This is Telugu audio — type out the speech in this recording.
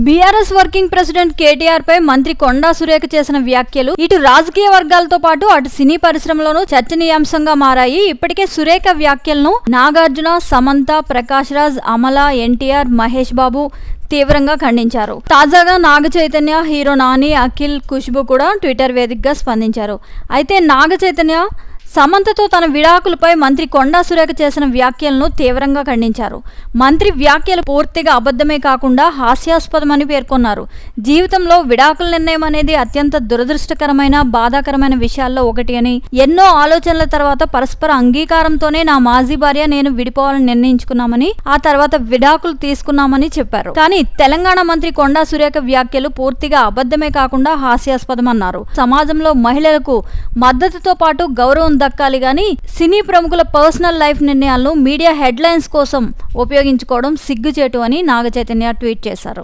బీఆర్ఎస్ వర్కింగ్ ప్రెసిడెంట్ కేటీఆర్ పై మంత్రి కొండా సురేఖ చేసిన వ్యాఖ్యలు ఇటు రాజకీయ వర్గాలతో పాటు అటు సినీ పరిశ్రమలోనూ చర్చనీయాంశంగా మారాయి. ఇప్పటికే సురేఖ వ్యాఖ్యలను నాగార్జున, సమంత, ప్రకాష్ రాజ్, అమల, ఎన్టీఆర్, మహేష్ బాబు తీవ్రంగా ఖండించారు. తాజాగా నాగ చైతన్య, హీరో నాని, అఖిల్, ఖుష్బు కూడా ట్విట్టర్ వేదికగా స్పందించారు. అయితే నాగ చైతన్య సమంతతో తన విడాకులపై మంత్రి కొండా సురేఖ చేసిన వ్యాఖ్యలను తీవ్రంగా ఖండించారు. మంత్రి వ్యాఖ్యలు పూర్తిగా అబద్ధమే కాకుండా హాస్యాస్పదమని పేర్కొన్నారు. జీవితంలో విడాకుల నిర్ణయం అనేది అత్యంత దురదృష్టకరమైన, బాధాకరమైన విషయాల్లో ఒకటి అని, ఎన్నో ఆలోచనల తర్వాత పరస్పర అంగీకారంతోనే నా మాజీ భార్య నేను విడిపోవాలని నిర్ణయించుకున్నామని, ఆ తర్వాత విడాకులు తీసుకున్నామని చెప్పారు. కానీ తెలంగాణ మంత్రి కొండా సురేఖ వ్యాఖ్యలు పూర్తిగా అబద్ధమే కాకుండా హాస్యాస్పదమన్నారు. సమాజంలో మహిళలకు మద్దతుతో పాటు గౌరవం దక్కాలి గాని సినీ ప్రముఖుల పర్సనల్ లైఫ్ నిర్ణయాలను మీడియా హెడ్లైన్స్ కోసం ఉపయోగించుకోవడం సిగ్గుచేటు అని నాగ చైతన్య ట్వీట్ చేశారు.